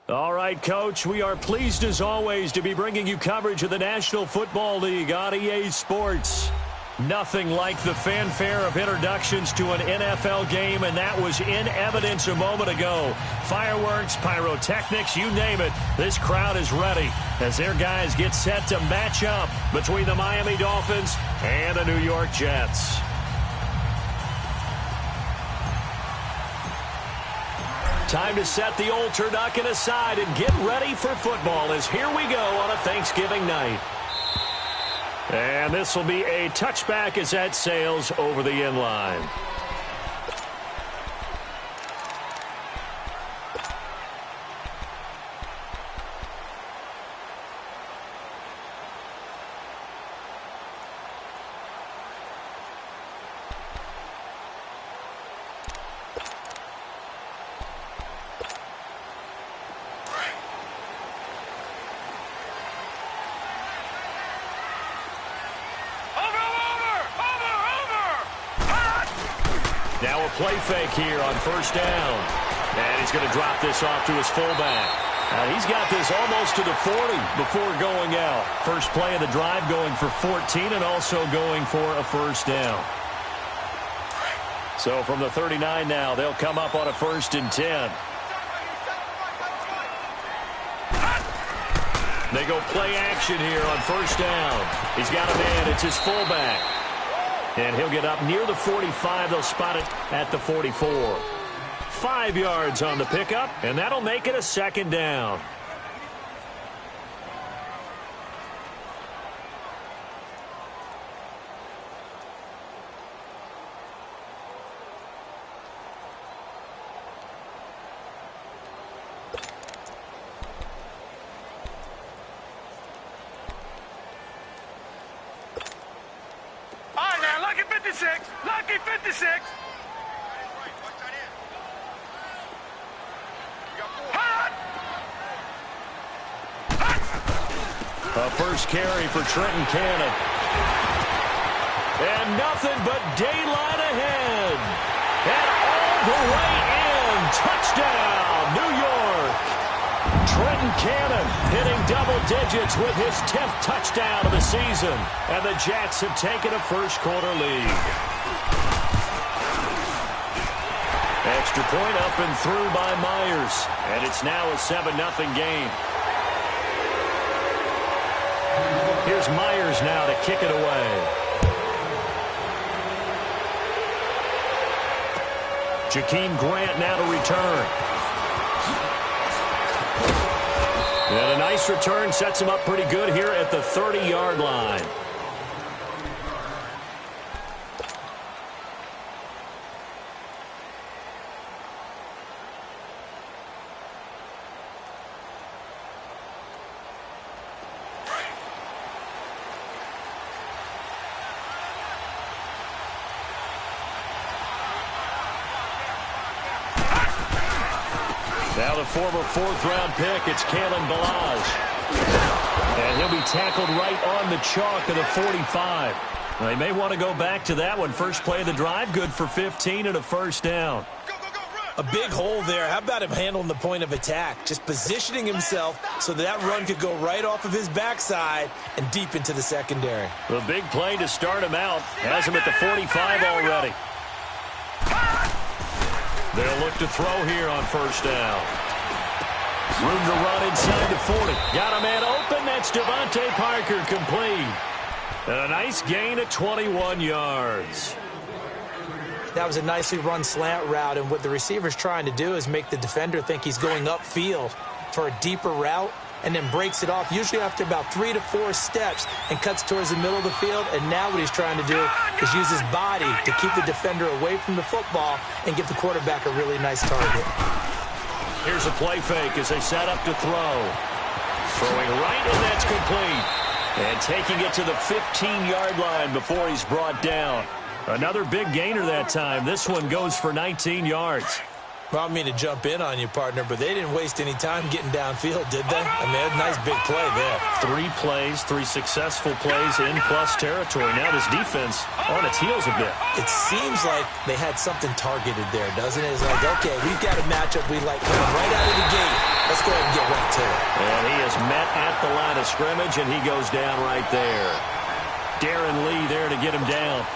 All right, Coach, we are pleased as always to be bringing you coverage of the National Football League on EA Sports. Nothing like the fanfare of introductions to an NFL game, and that was in evidence a moment ago. Fireworks, pyrotechnics, you name it. This crowd is ready as their guys get set to match up between the Miami Dolphins and the New York Jets. Time to set the old turducken aside and get ready for football as here we go on a Thanksgiving night. And this will be a touchback as that sails over the end line. Now a play fake here on first down. And he's going to drop this off to his fullback. He's got this almost to the 40 before going out. First play of the drive going for 14 and also going for a first down. So from the 39 now, they'll come up on a 1st and 10. They go play action here on first down. He's got a man. It's his fullback. And he'll get up near the 45. They'll spot it at the 44. 5 yards on the pickup, and that'll make it a 2nd down. Lucky 56. A first carry for Trenton Cannon. And nothing but daylight ahead. And all the way in. Touchdown, New York. Trenton Cannon hitting double digits with his 10th touchdown of the season. And the Jets have taken a first-quarter lead. Extra point up and through by Myers. And it's now a 7-0 game. Here's Myers now to kick it away. Jakeem Grant now to return. And a nice return sets him up pretty good here at the 30-yard line. Now the former 4th-round pick, it's Kalen Ballage. And he'll be tackled right on the chalk of the 45. They may want to go back to that one. First play of the drive, good for 15 and a first down. A big hole there. How about him handling the point of attack? Just positioning himself so that run could go right off of his backside and deep into the secondary. The big play to start him out. Has him at the 45 already. They'll look to throw here on first down. Room to run inside the 40. Got a man open. That's Devontae Parker complete. And a nice gain of 21 yards. That was a nicely run slant route, and what the receiver's trying to do is make the defender think he's going upfield for a deeper route and then breaks it off, usually after about 3 to 4 steps, and cuts towards the middle of the field. And now what he's trying to do is use his body to keep the defender away from the football and give the quarterback a really nice target. Here's a play fake as they set up to throw. Throwing right, and that's complete. And taking it to the 15-yard line before he's brought down. Another big gainer that time. This one goes for 19 yards. Well, I mean to jump in on you, partner, but they didn't waste any time getting downfield, did they? I mean, a nice big play there. 3 plays, 3 successful plays in plus territory. Now this defense on its heels a bit. It seems like they had something targeted there, doesn't it? It's like, okay, we've got a matchup we like coming right out of the gate. Let's go ahead and get right to it. And he is met at the line of scrimmage, and he goes down right there. Darren Lee there to get him down.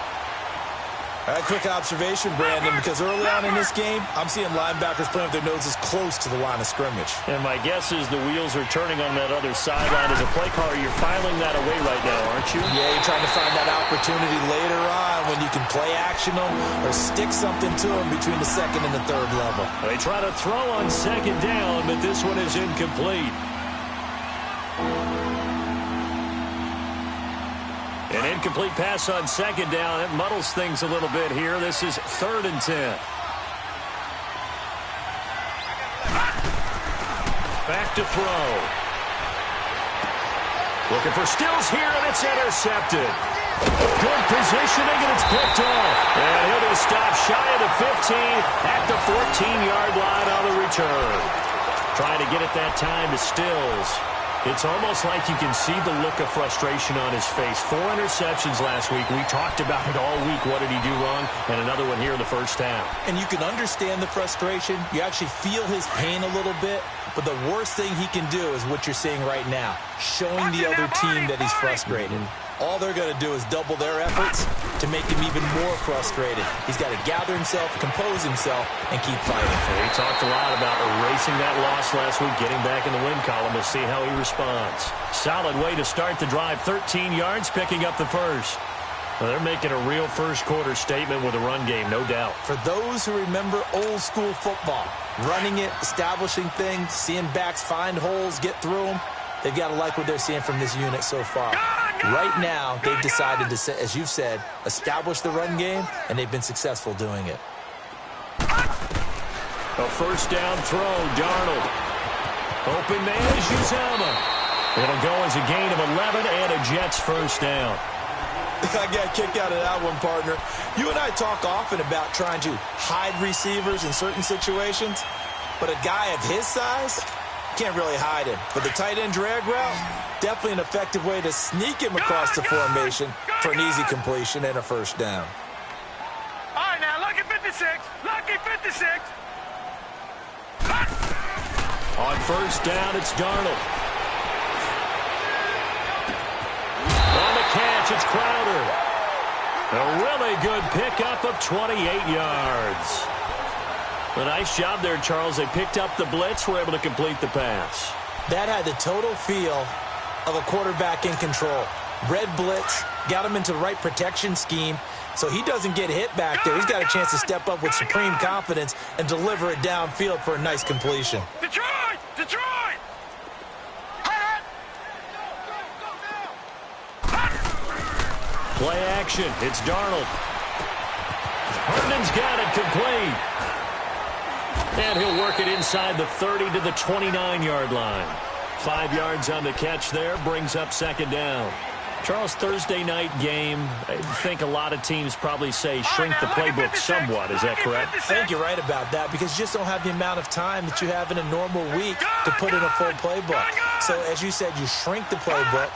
A quick observation, Brandon, because early on in this game, I'm seeing linebackers playing with their noses close to the line of scrimmage. And my guess is the wheels are turning on that other sideline. As a play caller, you're filing that away right now, aren't you? Yeah, you're trying to find that opportunity later on when you can play action them or stick something to them between the second and the third level. They try to throw on second down, but this one is incomplete. An incomplete pass on second down. It muddles things a little bit here. This is 3rd and 10. Back to throw. Looking for Stills here, and it's intercepted. Good positioning, and it's picked off. And he'll be stopped shy of the 15 at the 14-yard line on the return. Trying to get it that time to Stills. It's almost like you can see the look of frustration on his face. 4 interceptions last week. We talked about it all week. What did he do wrong? And another one here in the first half. And you can understand the frustration. You actually feel his pain a little bit. But the worst thing he can do is what you're seeing right now, showing the other team that he's frustrated. All they're going to do is double their efforts to make him even more frustrated. He's got to gather himself, compose himself, and keep fighting. He talked a lot about erasing that loss last week, getting back in the win column. We'll see how he responds. Solid way to start the drive. 13 yards, picking up the first. Well, they're making a real first-quarter statement with a run game, no doubt. For those who remember old-school football, running it, establishing things, seeing backs find holes, get through them, they've got to like what they're seeing from this unit so far. Right now, they've decided to, as you've said, establish the run game, and they've been successful doing it. A first down throw, Darnold. Open man, Uzomah. It'll go as a gain of 11 and a Jets first down. I got a kick out of that one, partner. You and I talk often about trying to hide receivers in certain situations, but a guy of his size can't really hide him. But the tight end drag route, definitely an effective way to sneak him across the formation for an easy completion and a first down. All right, now, lucky 56. Lucky 56. On first down, it's Darnold. On the catch, it's Crowder. A really good pickup of 28 yards. A nice job there, Charles. They picked up the blitz, were able to complete the pass. That had the total feel of a quarterback in control. Red blitz, got him into the right protection scheme, so he doesn't get hit back there. He's got a chance to step up with supreme confidence and deliver it downfield for a nice completion. Detroit! Detroit! Play action. It's Darnold. Herndon's got it complete. And he'll work it inside the 30 to the 29-yard line. 5 yards on the catch there, brings up second down. Charles, Thursday night game, I think a lot of teams probably say shrink the playbook somewhat. Is that correct? I think you're right about that because you just don't have the amount of time that you have in a normal week to put in a full playbook. So, as you said, you shrink the playbook,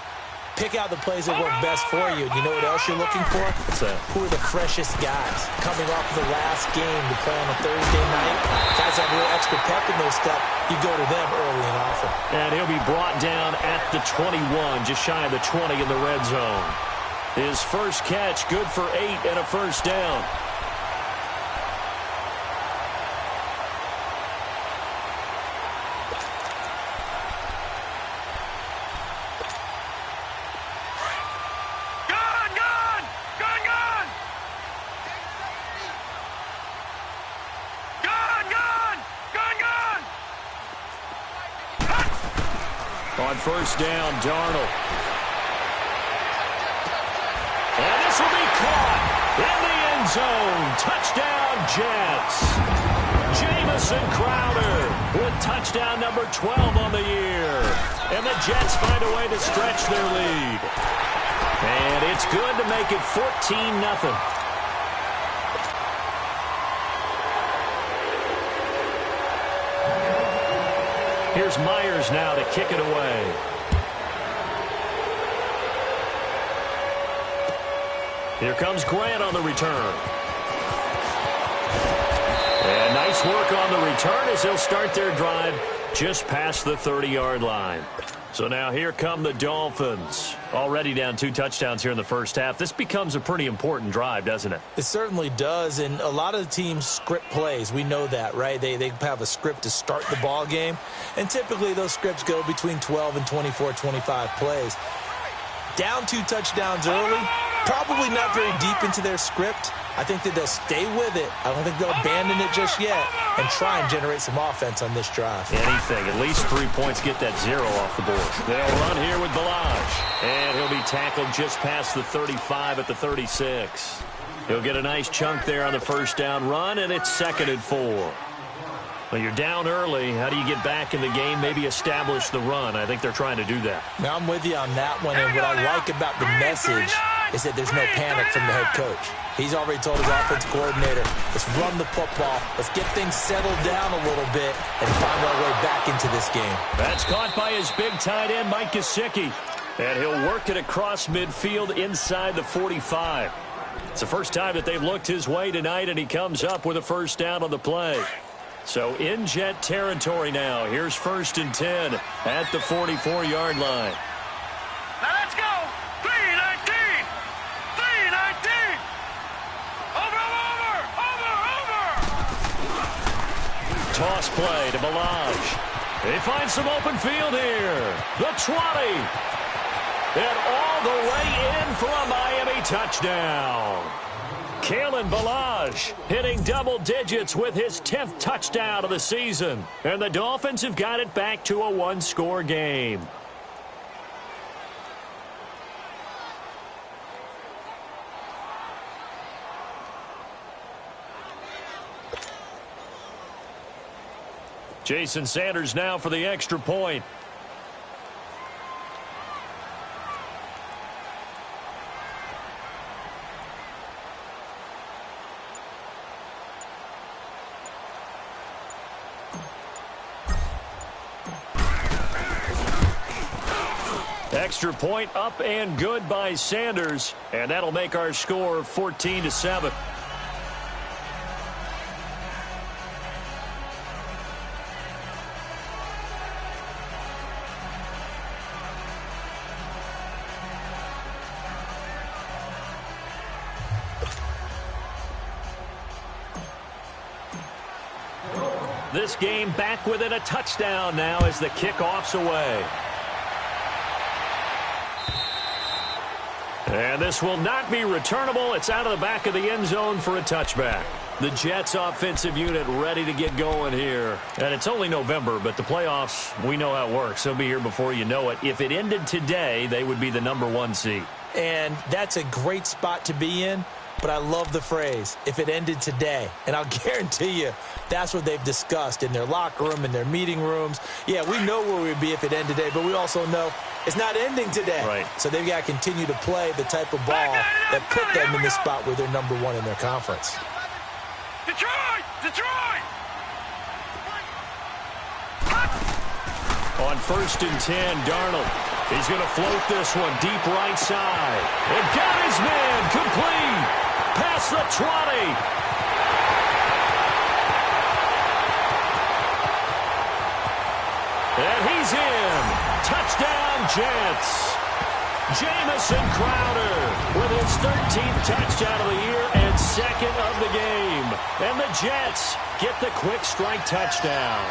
pick out the plays that work best for you. You know what else you're looking for? What's that? Who are the freshest guys coming off the last game to play on a Thursday night? Guys have a little extra pep in their step. You go to them early and often. And he'll be brought down at the 21, just shy of the 20 in the red zone. His first catch, good for 8 and a first down. On first down, Darnold. And this will be caught in the end zone. Touchdown, Jets. Jamison Crowder with touchdown number 12 on the year. And the Jets find a way to stretch their lead. And it's good to make it 14-0. Here's Myers now to kick it away. Here comes Grant on the return. And nice work on the return as they'll start their drive just past the 30-yard line. So now here come the Dolphins. Already down 2 touchdowns here in the first half. This becomes a pretty important drive, doesn't it? It certainly does, and a lot of the teams script plays. We know that, right? They have a script to start the ball game, and typically those scripts go between 12 and 24, 25 plays. Down 2 touchdowns early, probably not very deep into their script. I think that they'll stay with it. I don't think they'll abandon it just yet and try and generate some offense on this drive. Anything. At least 3 points, get that 0 off the board. They'll run here with Balaj. And he'll be tackled just past the 35 at the 36. He'll get a nice chunk there on the first down run, and it's 2nd and 4. Well, you're down early. How do you get back in the game? Maybe establish the run. I think they're trying to do that. Now, I'm with you on that one, and what I like about the message is that there's no panic from the head coach. He's already told his offensive coordinator, let's run the football, let's get things settled down a little bit, and find our way back into this game. That's caught by his big tight end, Mike Gesicki. And he'll work it across midfield inside the 45. It's the first time that they've looked his way tonight, and he comes up with a first down on the play. So in Jet territory now. Here's 1st and 10 at the 44-yard line. Now let's go. 3-19. 3-19. Over. Toss play to Balaj. They find some open field here. The 20. And all the way in for a Miami touchdown. Kalen Balaj hitting double digits with his 10th touchdown of the season. And the Dolphins have got it back to a 1-score game. Jason Sanders now for the extra point. Extra point up and good by Sanders, and that'll make our score 14-7. This game back within a touchdown now as the kickoff's away. And this will not be returnable. It's out of the back of the end zone for a touchback. The Jets offensive unit ready to get going here. And it's only November, but the playoffs, we know how it works. They'll be here before you know it. If it ended today, they would be the #1 seed. And that's a great spot to be in. But I love the phrase, if it ended today. And I'll guarantee you that's what they've discussed in their locker room, in their meeting rooms. Yeah, we know where we'd be if it ended today, but we also know it's not ending today. Right. So they've got to continue to play the type of ball that put them in the spot where they're #1 in their conference. Detroit! On 1st and 10, Darnold. He's going to float this one deep right side. And got his man complete. Past the 20. And he's in. Touchdown, Jets. Jamison Crowder with his 13th touchdown of the year and 2nd of the game. And the Jets get the quick strike touchdown.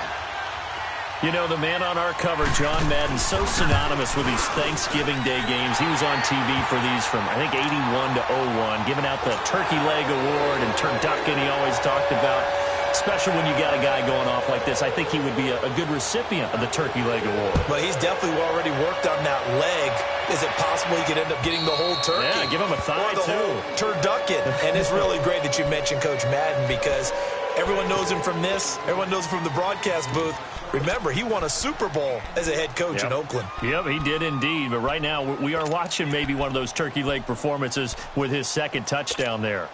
You know, the man on our cover, John Madden, so synonymous with these Thanksgiving Day games. He was on TV for these from, I think, 81 to 01, giving out the Turkey Leg Award and turducken he always talked about. Especially when you got a guy going off like this. I think he would be a good recipient of the Turkey Leg Award. Well, he's definitely already worked on that leg. Is it possible he could end up getting the whole turkey? Yeah, give him a thigh, or the whole turducken. And it's really great that you mentioned Coach Madden because everyone knows him from this. Everyone knows him from the broadcast booth. Remember, he won a Super Bowl as a head coach in Oakland. Yep, he did indeed. But right now, we are watching maybe one of those turkey leg performances with his 2nd touchdown there.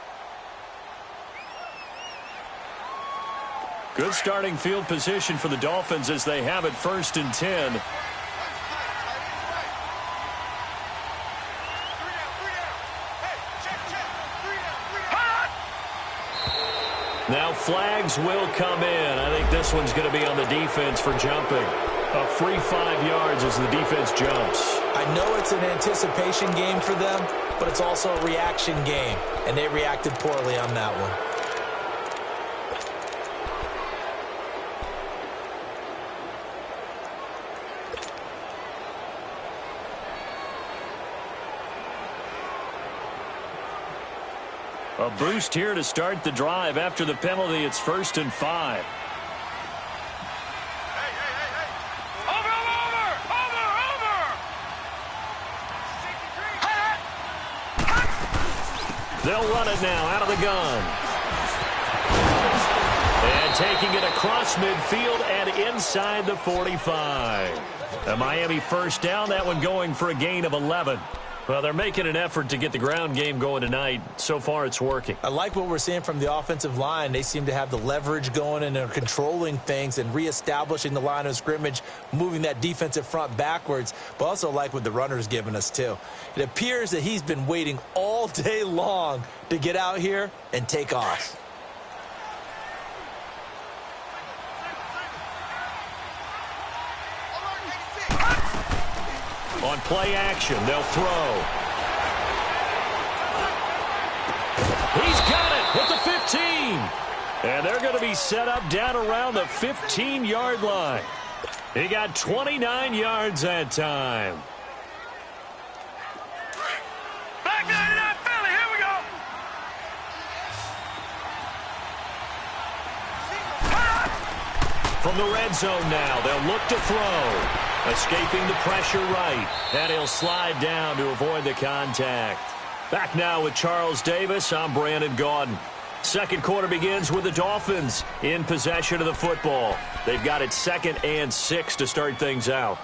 Good starting field position for the Dolphins as they have it 1st and 10. Now flags will come in. I think this one's going to be on the defense for jumping. A free 5 yards as the defense jumps. I know it's an anticipation game for them, but it's also a reaction game, and they reacted poorly on that one. A boost here to start the drive. After the penalty, it's 1st and 5. They'll run it now out of the gun. And taking it across midfield and inside the 45. A Miami 1st down, that one going for a gain of 11. Well, they're making an effort to get the ground game going tonight. So far, it's working. I like what we're seeing from the offensive line. They seem to have the leverage going, and they're controlling things and reestablishing the line of scrimmage, moving that defensive front backwards, but also like what the runner's giving us, too. It appears that he's been waiting all day long to get out here and take off. On play action, they'll throw. He's got it with the 15. And they're going to be set up down around the 15-yard line. He got 29 yards that time. Back 99 Philly, here we go. From the red zone now, they'll look to throw. Escaping the pressure right. And he'll slide down to avoid the contact. Back now with Charles Davis, I'm Brandon Gaudin. Second quarter begins with the Dolphins in possession of the football. They've got it 2nd and 6 to start things out.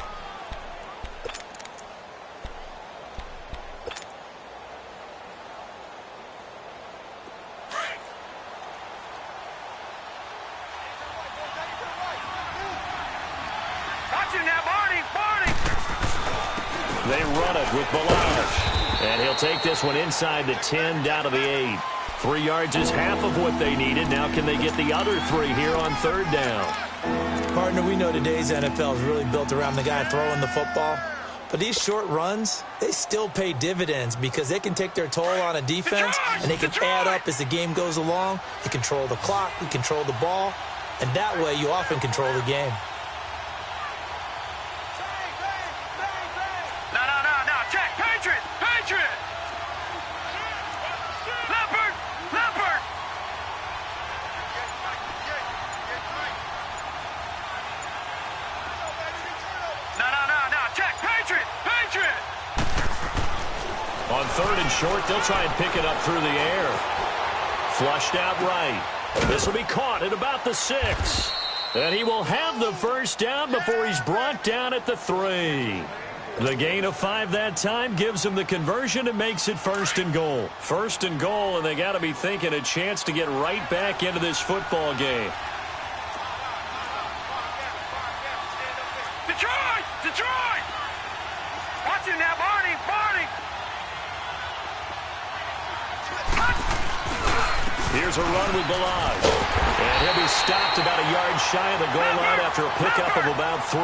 They run it with Balazs. And he'll take this one inside the 10 down to the 8. 3 yards is half of what they needed. Now can they get the other 3 here on 3rd down? Partner, we know today's NFL is really built around the guy throwing the football. But these short runs, they still pay dividends because they can take their toll on a defense and they can add up as the game goes along. They control the clock, they control the ball, and that way you often control the game. On 3rd and short, they'll try and pick it up through the air. Flushed out right. This will be caught at about the 6. And he will have the 1st down before he's brought down at the 3. The gain of 5 that time gives him the conversion and makes it 1st and goal. 1st and goal, and they got to be thinking a chance to get right back into this football game. Detroit! Detroit! Watch it now, Barney! Barney! Here's a run with Balazs. And he'll be stopped about a yard shy of the goal line after a pickup of about 3.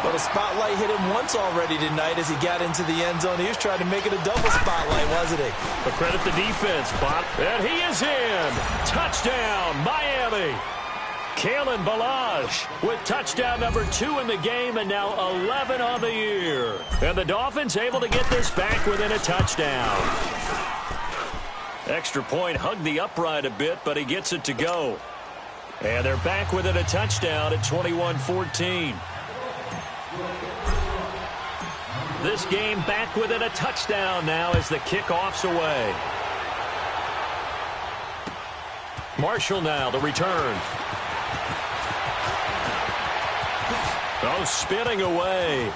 But a spotlight hit him once already tonight as he got into the end zone. He was trying to make it a double spotlight, wasn't he? But credit the defense, Bob. And he is in. Touchdown, Miami. Kalen Balazs with touchdown number 2 in the game and now 11 on the year. And the Dolphins able to get this back within a touchdown. Extra point hugged the upright a bit, but he gets it to go. And they're back within a touchdown at 21-14. This game back within a touchdown now as the kickoff's away. Marshall now, the return. Oh, spinning away.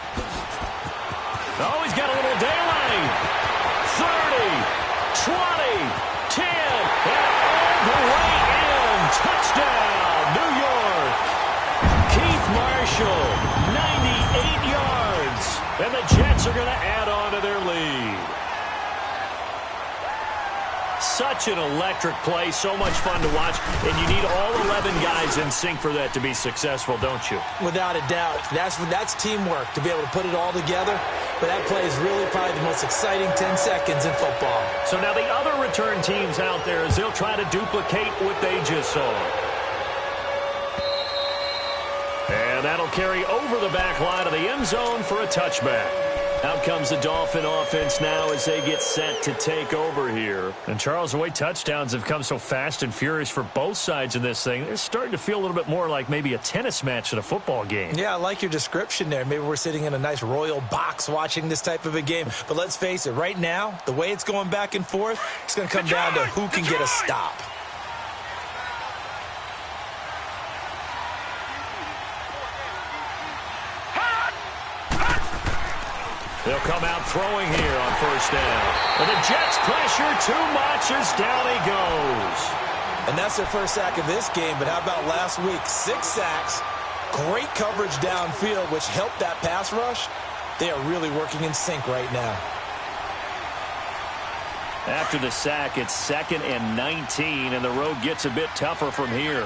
Oh, he's got a little daylight. 30, 20, 10, and all the way in. Touchdown. Eagles are going to add on to their lead. Such an electric play, so much fun to watch, and you need all 11 guys in sync for that to be successful, don't you? Without a doubt. That's teamwork, to be able to put it all together. But that play is really probably the most exciting 10 seconds in football. So now the other return teams out there, as they'll try to duplicate what they just saw. And that'll carry over the back line of the end zone for a touchback. Out comes the Dolphin offense now as they get set to take over here. And Charles, the way touchdowns have come so fast and furious for both sides in this thing, it's starting to feel a little bit more like maybe a tennis match than a football game. Yeah, I like your description there. Maybe we're sitting in a nice royal box watching this type of a game. But let's face it, right now, the way it's going back and forth, it's going to come down to who can get a stop. They'll come out throwing here on first down. And the Jets pressure too much as down he goes. And that's their first sack of this game, but how about last week? 6 sacks, great coverage downfield, which helped that pass rush. They are really working in sync right now. After the sack, it's 2nd and 19, and the road gets a bit tougher from here.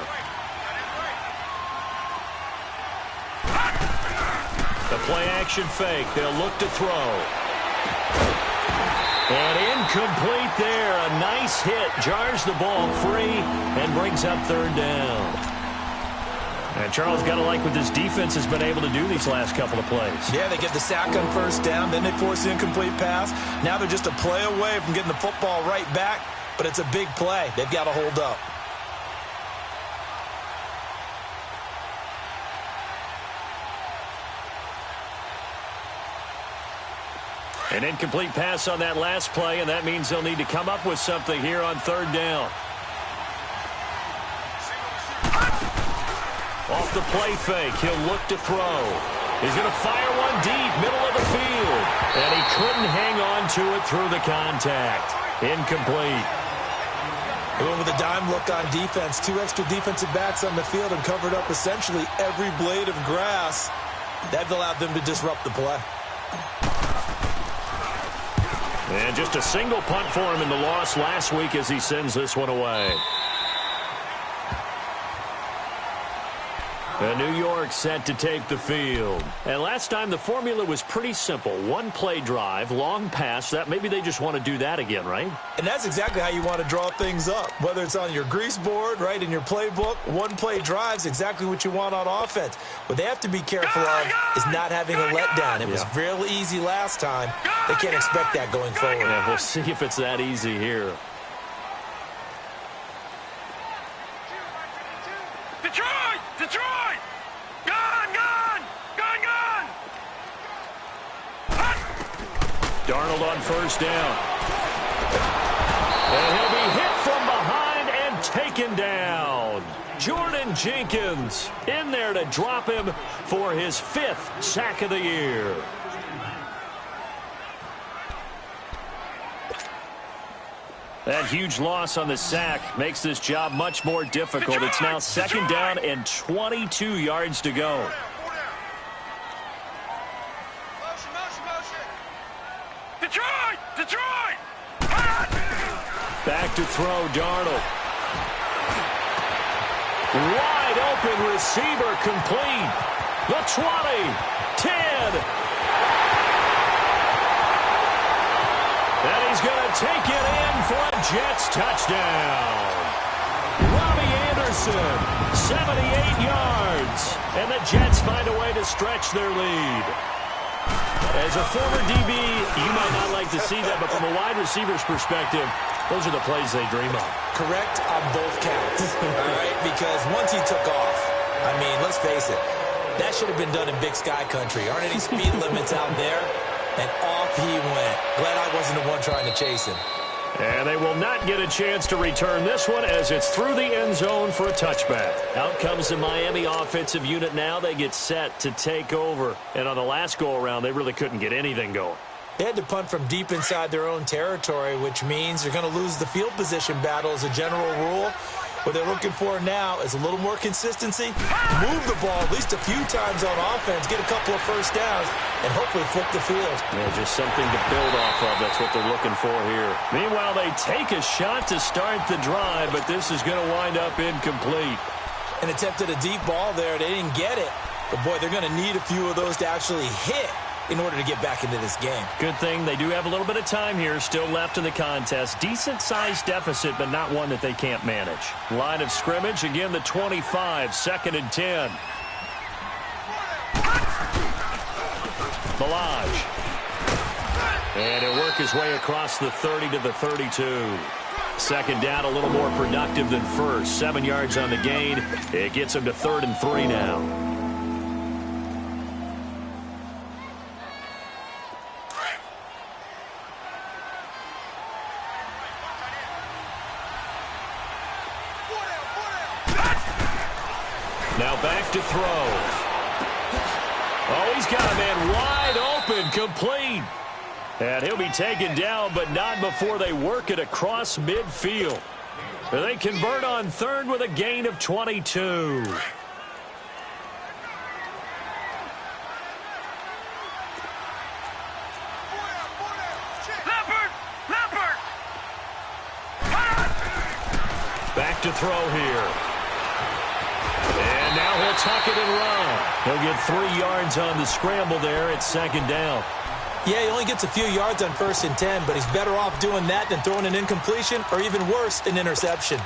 The play-action fake. They'll look to throw. And incomplete there. A nice hit. Jars the ball free and brings up 3rd down. And Charles, got to like what this defense has been able to do these last couple of plays. Yeah, they get the sack on first down. Then they force the incomplete pass. Now they're just a play away from getting the football right back. But it's a big play. They've got to hold up. An incomplete pass on that last play, and that means they'll need to come up with something here on 3rd down. Off the play fake, he'll look to throw. He's going to fire one deep, middle of the field. And he couldn't hang on to it through the contact. Incomplete. They went with a dime look on defense. 2 extra defensive backs on the field and covered up essentially every blade of grass. That allowed them to disrupt the play. And just a single punt for him in the loss last week as he sends this one away. And New York set to take the field. And last time the formula was pretty simple. 1 play drive, long pass. That maybe they just want to do that again, right? And that's exactly how you want to draw things up. Whether it's on your grease board, right, in your playbook, 1 play drive's exactly what you want on offense. What they have to be careful of is not having a letdown. It was real easy last time. They can't expect that going forward. Yeah, we'll see if it's that easy here. Detroit! Detroit! Gone! Gone! Gone! Gone! Darnold on first down. And he'll be hit from behind and taken down. Jordan Jenkins in there to drop him for his 5th sack of the year. That huge loss on the sack makes this job much more difficult. It's now 2nd down and 22 yards to go. Detroit! Detroit! Back to throw, Darnold. Wide open receiver, complete. The 20, 10. And he's going to take it in for a Jets touchdown. Robbie Anderson, 78 yards. And the Jets find a way to stretch their lead. As a former DB, you might not like to see that, but from a wide receiver's perspective, those are the plays they dream of. Correct on both counts. All right, because once he took off, I mean, let's face it, that should have been done in Big Sky Country. Aren't any speed limits out there? And off he went. Glad I wasn't the one trying to chase him. And they will not get a chance to return this one as it's through the end zone for a touchback. Out comes the Miami offensive unit now. They get set to take over. And on the last go-around, they really couldn't get anything going. They had to punt from deep inside their own territory, which means they're going to lose the field position battle as a general rule. What they're looking for now is a little more consistency, move the ball at least a few times on offense, get a couple of first downs, and hopefully flip the field. Yeah, just something to build off of. That's what they're looking for here. Meanwhile, they take a shot to start the drive, but this is going to wind up incomplete. An attempt at a deep ball there. They didn't get it. But, boy, they're going to need a few of those to actually hit in order to get back into this game. Good thing they do have a little bit of time here still left in the contest. Decent-sized deficit, but not one that they can't manage. Line of scrimmage, again, the 25, 2nd and 10. Ballage. And he'll work his way across the 30 to the 32. Second down, a little more productive than first. 7 yards on the gain. It gets him to 3rd and 3 now. Now back to throw. Oh, he's got a man wide open, complete. And he'll be taken down, but not before they work it across midfield. They convert on 3rd with a gain of 22. Back to throw here. And now he'll tuck it and run. He'll get 3 yards on the scramble there. It's 2nd down. Yeah, he only gets a few yards on 1st and 10, but he's better off doing that than throwing an incompletion or even worse, an interception.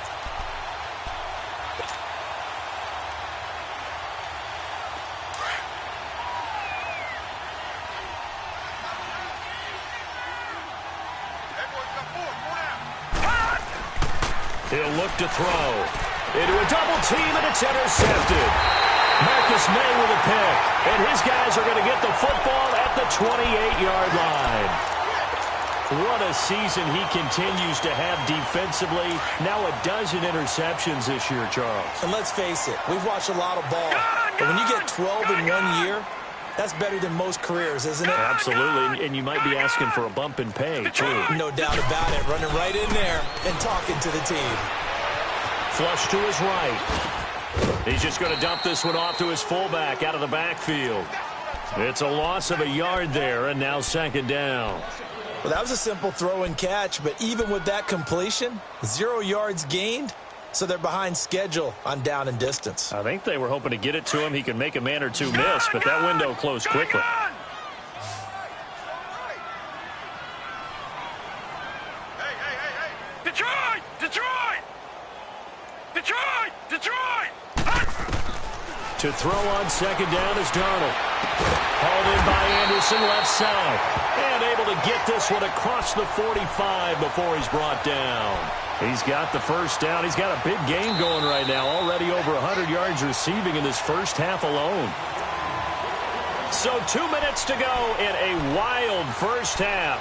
He'll look to throw. Into a double team, and it's intercepted. Marcus May with a pick, and his guys are going to get the football at the 28-yard line. What a season he continues to have defensively. Now a dozen interceptions this year, Charles. And let's face it, we've watched a lot of ball. But when you get 12 in 1 year, that's better than most careers, isn't it? Absolutely, and you might be asking for a bump in pay, too. No doubt about it. Running right in there and talking to the team. Flush to his right. He's just going to dump this one off to his fullback out of the backfield. It's a loss of a yard there, and now 2nd down. Well, that was a simple throw and catch, but even with that completion, 0 yards gained, so they're behind schedule on down and distance. I think they were hoping to get it to him. He could make a man or two miss, but that window closed quickly. Detroit! Detroit! Detroit! Detroit! To throw on 2nd down is Darnold. Hauled in by Anderson left side. And able to get this one across the 45 before he's brought down. He's got the first down. He's got a big game going right now. Already over 100 yards receiving in this first half alone. So 2 minutes to go in a wild first half.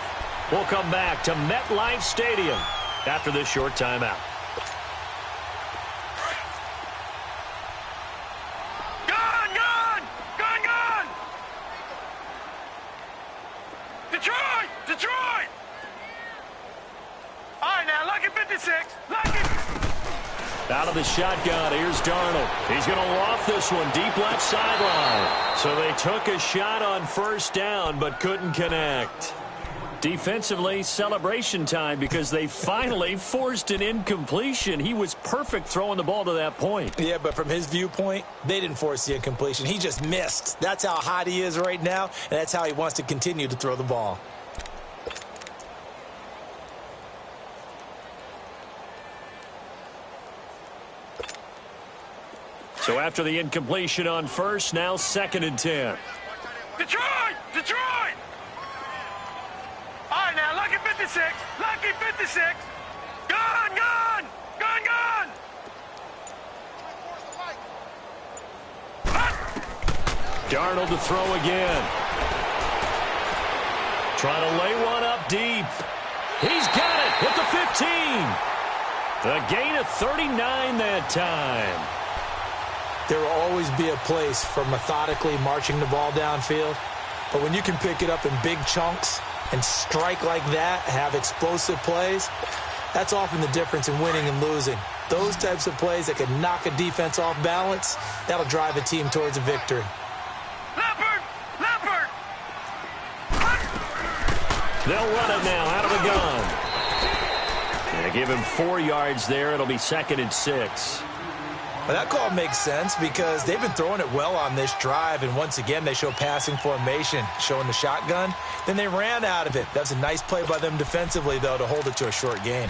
We'll come back to MetLife Stadium after this short timeout. Detroit! Detroit! All right, now, lucky 56. Lucky. Out of the shotgun, here's Darnold. He's going to loft this one deep left sideline. So they took a shot on 1st down, but couldn't connect. Defensively, celebration time because they finally forced an incompletion. He was perfect throwing the ball to that point. Yeah, but from his viewpoint, they didn't force the incompletion. He just missed. That's how hot he is right now, and that's how he wants to continue to throw the ball. So after the incompletion on 1st, now 2nd and 10. Detroit! Detroit! All right, now, lucky 56. Lucky 56. Gone, gone! Gone, gone! Darnold to throw again. Trying to lay one up deep. He's got it at the 15. A gain of 39 that time. There will always be a place for methodically marching the ball downfield. But when you can pick it up in big chunks and strike like that, have explosive plays, That's often the difference in winning and losing. Those types of plays that can knock a defense off balance, that'll drive a team towards a victory. Leopard! They'll run it now out of the gun. They give him 4 yards there. It'll be 2nd and 6. Well, that call makes sense because they've been throwing it well on this drive, and once again, they show passing formation, showing the shotgun. Then they ran out of it. That's a nice play by them defensively, though, to hold it to a short gain.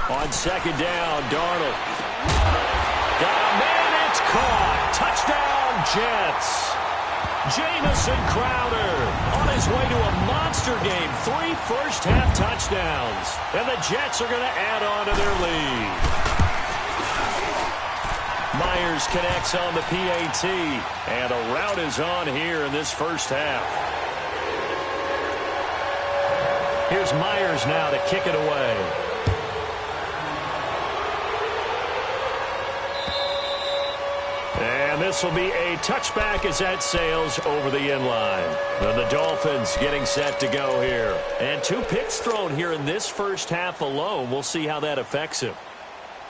On 2nd down, Darnold. Got a man, it's caught. Touchdown, Jets. Jamison Crowder on his way to a monster game. 3 first-half touchdowns. And the Jets are going to add on to their lead. Myers connects on the PAT. And a rout is on here in this first half. Here's Myers now to kick it away. And this will be a touchback as that sails over the end line. And the Dolphins getting set to go here. And 2 picks thrown here in this first half alone. We'll see how that affects him.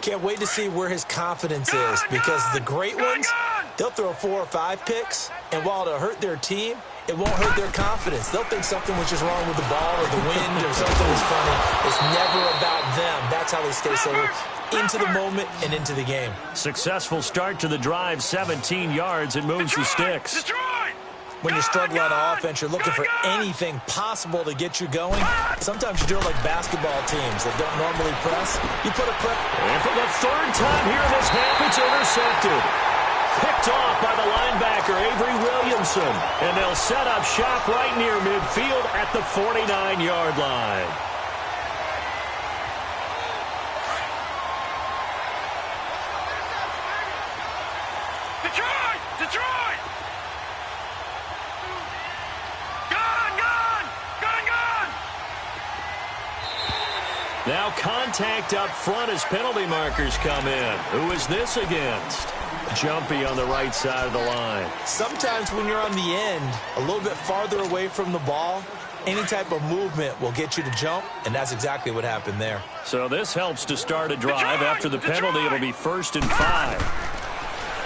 Can't wait to see where his confidence is because the great ones, they'll throw 4 or 5 picks, and while it'll hurt their team, it won't hurt their confidence. They'll think something was just wrong with the ball or the wind or something was funny. It's never about them. That's how they stay so into the moment and into the game. Successful start to the drive, 17 yards. It moves the sticks. When you're struggling on offense, you're looking for anything possible to get you going. Sometimes you do it like basketball teams that don't normally press. You put a press. And for the 3rd time here in this half, it's intercepted. Picked off by the linebacker, Avery Williamson. And they'll set up shop right near midfield at the 49-yard line. Detroit! Gun! Now contact up front as penalty markers come in. Who is this against? Jumpy on the right side of the line. Sometimes when you're on the end, a little bit farther away from the ball, any type of movement will get you to jump, and that's exactly what happened there. So this helps to start a drive. After the penalty, it'll be 1st and 5.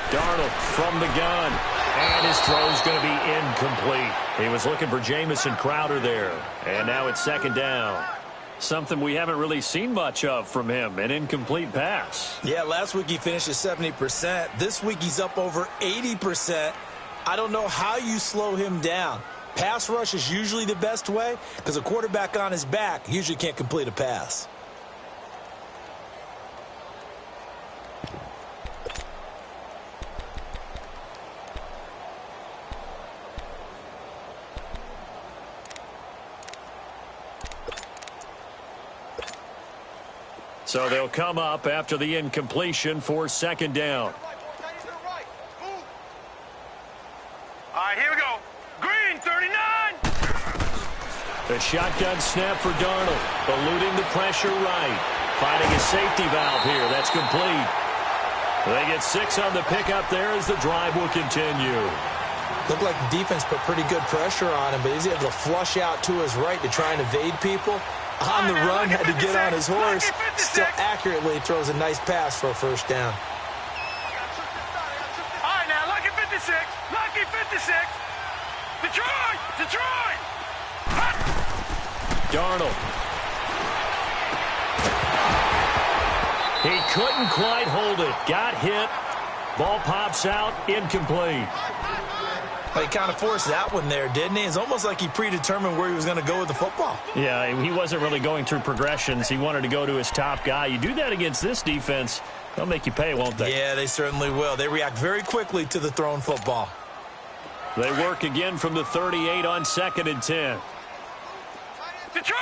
Darnold from the gun, and his throw's going to be incomplete. He was looking for Jamison Crowder there, and now it's 2nd down. Something we haven't really seen much of from him, an incomplete pass. Yeah, last week he finished at 70%. This week he's up over 80%. I don't know how you slow him down. Pass rush is usually the best way because a quarterback on his back usually can't complete a pass. So they'll come up after the incompletion for 2nd down. All right, here we go. Green, 39. The shotgun snap for Darnold, eluding the pressure right. Finding a safety valve here. That's complete. They get 6 on the pickup there as the drive will continue. Looked like the defense put pretty good pressure on him, but he's able to flush out to his right to try and evade people. On the run, had to get on his horse. Still accurately throws a nice pass for a 1st down. All right, now, lucky 56. Lucky 56. Detroit! Darnold. He couldn't quite hold it. Got hit. Ball pops out. Incomplete. Well, he kind of forced that one there, didn't he? It's almost like he predetermined where he was going to go with the football. Yeah, he wasn't really going through progressions. He wanted to go to his top guy. You do that against this defense, they'll make you pay, won't they? Yeah, they certainly will. They react very quickly to the thrown football. They work again from the 38 on 2nd and 10. Detroit!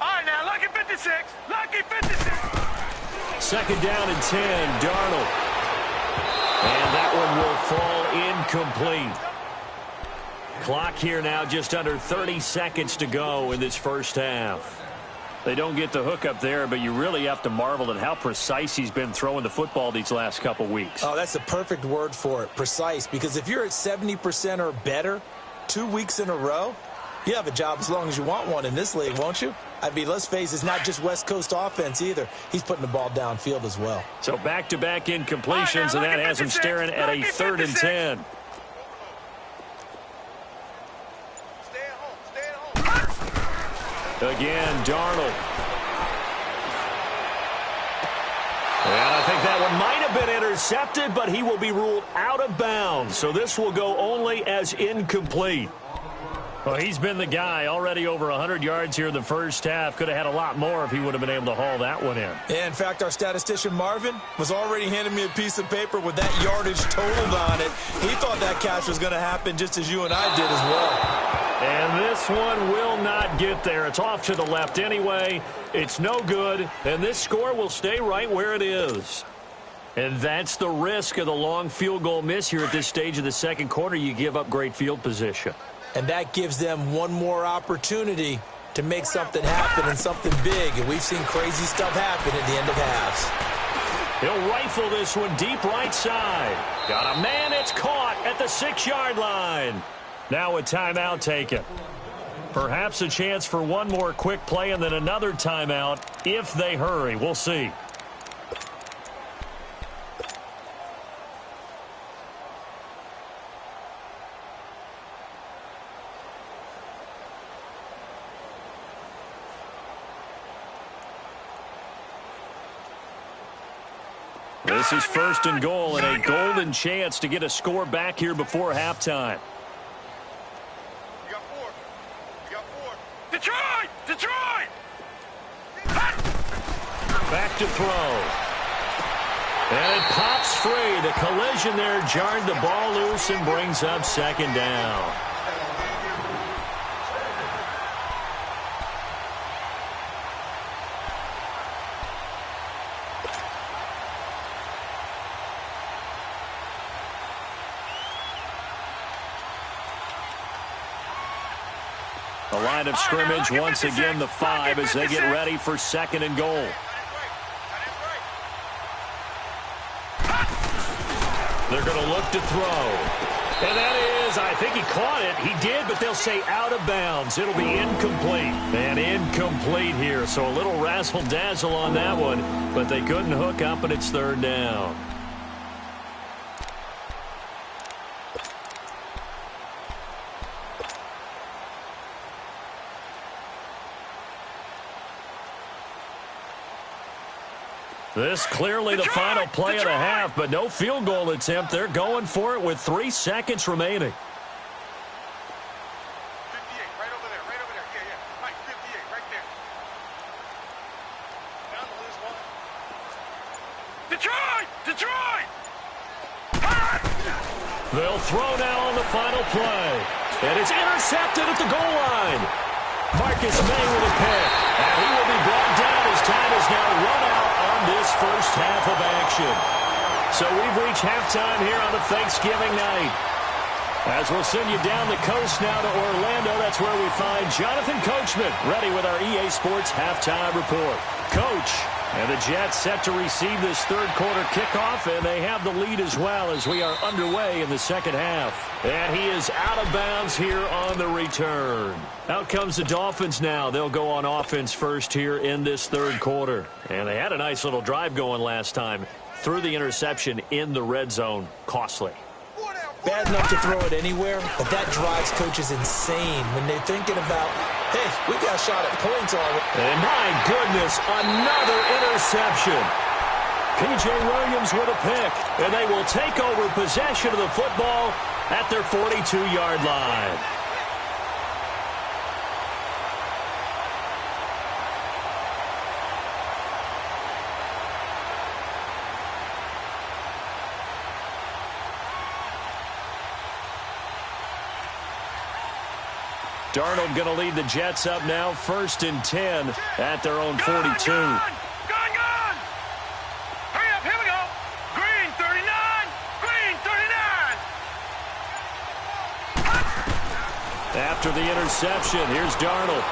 All right, now, lucky 56. Lucky 56. second down and 10. Darnold. And that one will fall incomplete. Clock here now just under 30 seconds to go in this first half. They don't get the hook up there, but you really have to marvel at how precise he's been throwing the football these last couple weeks. Oh, that's the perfect word for it, precise, because if you're at 70% or better 2 weeks in a row, you have a job as long as you want one in this league, won't you? I mean, let's face it, it's not just West Coast offense either. He's putting the ball downfield as well. So back-to-back incompletions, and that has him staring at a 3rd and 10. Again, Darnold. And I think that one might have been intercepted, but he will be ruled out of bounds. So this will go only as incomplete. Well, he's been the guy, already over 100 yards here in the first half. Could have had a lot more if he would have been able to haul that one in. Yeah, in fact, our statistician Marvin was already handing me a piece of paper with that yardage totaled on it. He thought that catch was going to happen just as you and I did as well. And this one will not get there. It's off to the left anyway. It's no good, and this score will stay right where it is. And that's the risk of the long field goal miss here at this stage of the second quarter. You give up great field position. And that gives them one more opportunity to make something happen and something big. And we've seen crazy stuff happen at the end of halves. He'll rifle this one deep right side. Got a man, it's caught at the 6-yard line. Now a timeout taken. Perhaps a chance for one more quick play and then another timeout if they hurry. We'll see. This is 1st and goal and a golden chance to get a score back here before halftime. Detroit! Detroit! Back to throw. And it pops free. The collision there jarred the ball loose and brings up 2nd down. The line of scrimmage once again the 5 as they get ready for 2nd and goal. They're going to look to throw. And that is, I think he caught it. He did, but they'll say out of bounds. It'll be incomplete. And incomplete here. So a little razzle-dazzle on that one, but they couldn't hook up, and it's 3rd down. This clearly the final play of the half, but no field goal attempt. They're going for it with 3 seconds remaining. 58, right over there, Yeah. Right, 58, right there. Down to this one. Detroit! Detroit! They'll throw now on the final play. And it's intercepted at the goal line. Marcus May with a pick. And he will be brought down as time is now run out on this first half of action. So we've reached halftime here on a Thanksgiving night. As we'll send you down the coast now to Orlando, that's where we find Jonathan Coachman ready with our EA Sports Halftime Report. Coach, and the Jets set to receive this third quarter kickoff, and they have the lead as well as we are underway in the second half. And he is out of bounds here on the return. Out comes the Dolphins now. They'll go on offense first here in this third quarter. And they had a nice little drive going last time. Threw the interception in the red zone. Costly. Bad enough to throw it anywhere, but that drives coaches insane when they're thinking about, hey, we got a shot at points already. And my goodness, another interception. P.J. Williams with a pick, and they will take over possession of the football at their 42-yard line. Darnold going to lead the Jets up now, 1st and 10 at their own 42. After the interception, here's Darnold.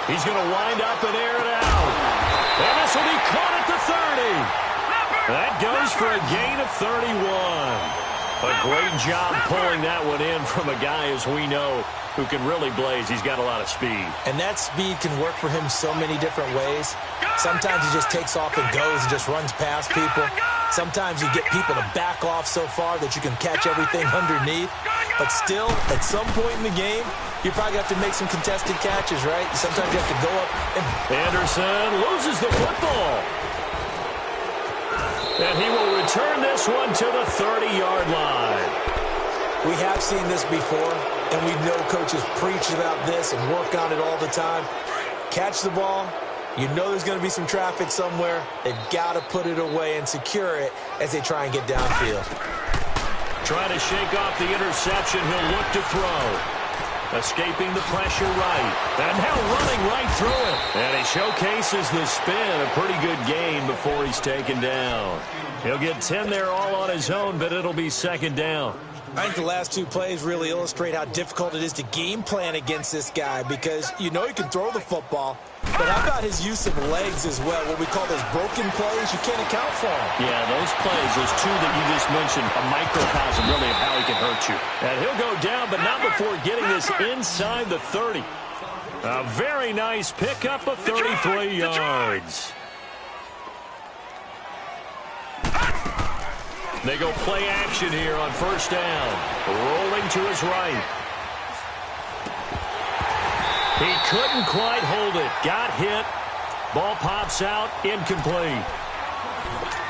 He's going to wind up and air it out. And this will be caught at the 30. That goes for a gain of 31. A great job pulling that one in from a guy, as we know, who can really blaze. He's got a lot of speed. And that speed can work for him so many different ways. Sometimes he just takes off and goes and just runs past people. Sometimes you get people to back off so far that you can catch everything underneath. But still, at some point in the game, you probably have to make some contested catches, right? Sometimes you have to go up and... Anderson loses the football. And he will return this one to the 30-yard line. We have seen this before, and we know coaches preach about this and work on it all the time. Catch the ball. You know there's going to be some traffic somewhere. They've got to put it away and secure it as they try and get downfield. Trying to shake off the interception. He'll look to throw. Escaping the pressure right. And now running right through it. And he showcases the spin. A pretty good gain before he's taken down. He'll get 10 there all on his own, but it'll be second down. I think the last two plays really illustrate how difficult it is to game plan against this guy because you know he can throw the football, but how about his use of legs as well, what we call those broken plays? You can't account for them. Yeah, those plays, those two that you just mentioned, a microcosm really of how he can hurt you. And he'll go down, but not before getting this inside the 30. A very nice pickup of 33 yards. They go play action here on first down. Rolling to his right. He couldn't quite hold it. Got hit. Ball pops out. Incomplete.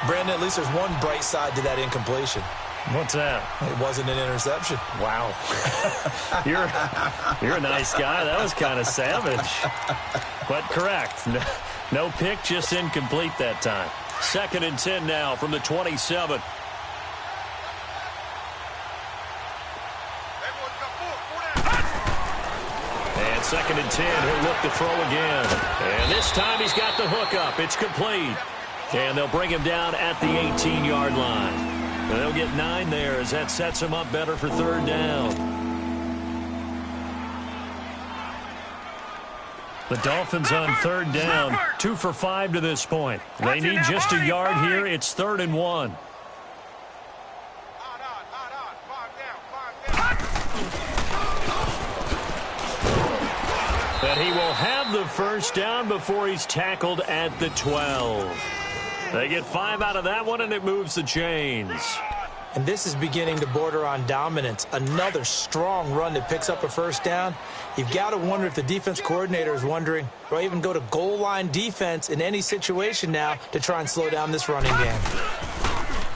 Brandon, at least there's one bright side to that incompletion. What's that? It wasn't an interception. Wow. You're a nice guy. That was kind of savage. But correct. No pick, just incomplete that time. 2nd and 10 now from the 27. And 2nd and 10, he'll look to throw again. And this time he's got the hook up. It's complete. And they'll bring him down at the 18-yard line. And they'll get 9 there as that sets him up better for third down. The Dolphins on third down, 2 for 5 to this point. They need just a yard here. It's 3rd and 1. And he will have the first down before he's tackled at the 12. They get 5 out of that one, and it moves the chains. And this is beginning to border on dominance. Another strong run that picks up a first down. You've got to wonder if the defense coordinator is wondering, do I even go to goal line defense in any situation now to try and slow down this running game?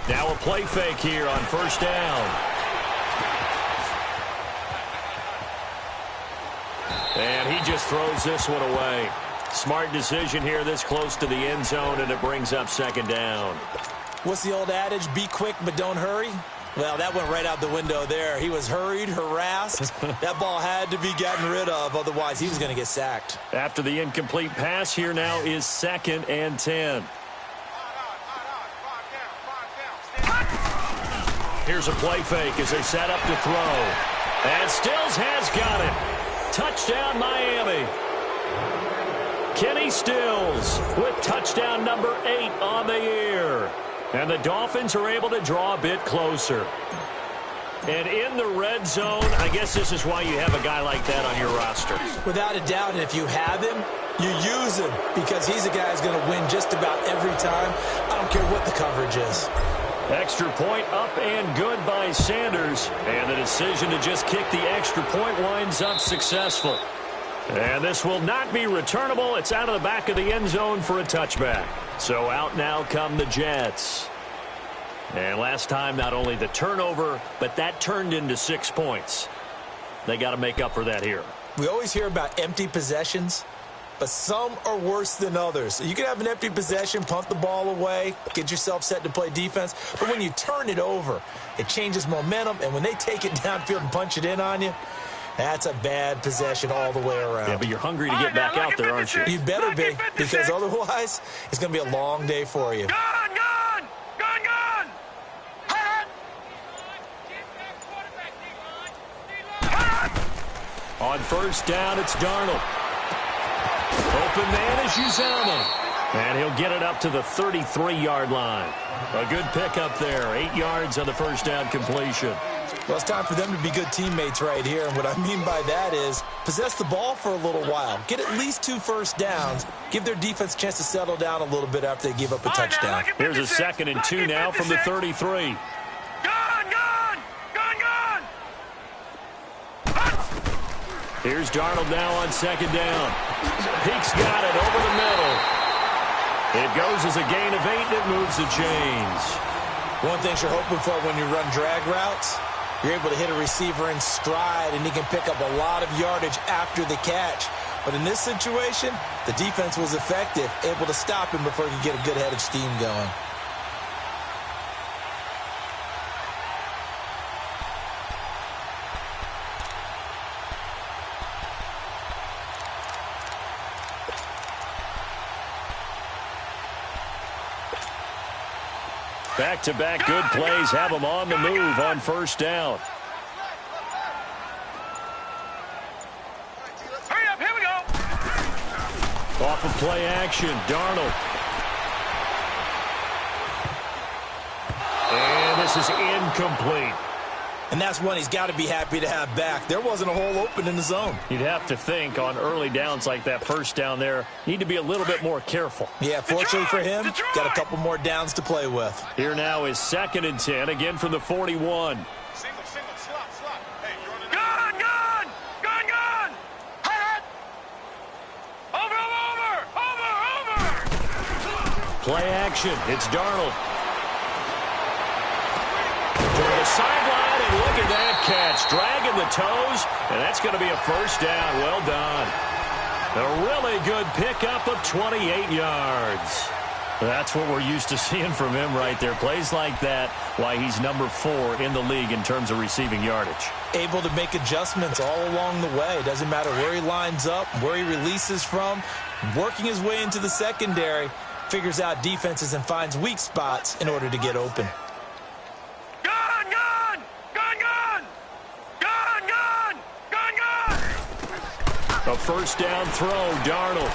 Now a play fake here on first down. And he just throws this one away. Smart decision here this close to the end zone, and it brings up 2nd down. What's the old adage? Be quick, but don't hurry. Well, that went right out the window there. He was hurried, harassed. That ball had to be gotten rid of, otherwise he was going to get sacked. After the incomplete pass, here now is 2nd and 10. Here's a play fake as they set up to throw. And Stills has got it. Touchdown, Miami. Kenny Stills with touchdown number 8 on the year. And the Dolphins are able to draw a bit closer. And in the red zone, I guess this is why you have a guy like that on your roster. Without a doubt, and if you have him, you use him because he's a guy who's going to win just about every time. I don't care what the coverage is. Extra point up and good by Sanders. And the decision to just kick the extra point winds up successful. And this will not be returnable. It's out of the back of the end zone for a touchback. So out now come the Jets. And last time, not only the turnover, but that turned into 6 points. They got to make up for that here. We always hear about empty possessions, but some are worse than others. You can have an empty possession, punt the ball away, get yourself set to play defense. But when you turn it over, it changes momentum. And when they take it downfield and punch it in on you, that's a bad possession all the way around. Yeah, but you're hungry to get back out there, aren't you? You better be, because otherwise it's going to be a long day for you. On first down, it's Darnold. Open man is Uzomah. And he'll get it up to the 33-yard line. A good pickup there. 8 yards on the first down completion. Well, it's time for them to be good teammates right here. And what I mean by that is possess the ball for a little while. Get at least 2 first downs. Give their defense a chance to settle down a little bit after they give up a touchdown. Here's a 2nd and 2 now from the 33. Here's Darnold now on 2nd down. Peek's got it over the middle. It goes as a gain of 8, and it moves the chains. One thing you're hoping for when you run drag routes, you're able to hit a receiver in stride, and he can pick up a lot of yardage after the catch. But in this situation, the defense was effective, able to stop him before he could get a good head of steam going. Back-to-back good plays have them on the move on first down. Hurry up, here we go. Off of play action, Darnold. And this is incomplete. And that's one he's got to be happy to have back. There wasn't a hole open in the zone. You'd have to think on early downs like that first down there, need to be a little bit more careful. Yeah, fortunately for him, got a couple more downs to play with. Here now is 2nd and 10, again from the 41. Single, slot. Hey, you're on the gun! Hot! Over! Play action, it's Darnold. To the sideline, and look at that catch. Dragging the toes, and that's going to be a first down. Well done. A really good pickup of 28 yards. That's what we're used to seeing from him right there. Plays like that, why he's number 4 in the league in terms of receiving yardage. Able to make adjustments all along the way. Doesn't matter where he lines up, where he releases from. Working his way into the secondary, figures out defenses and finds weak spots in order to get open. A first down throw, Darnold.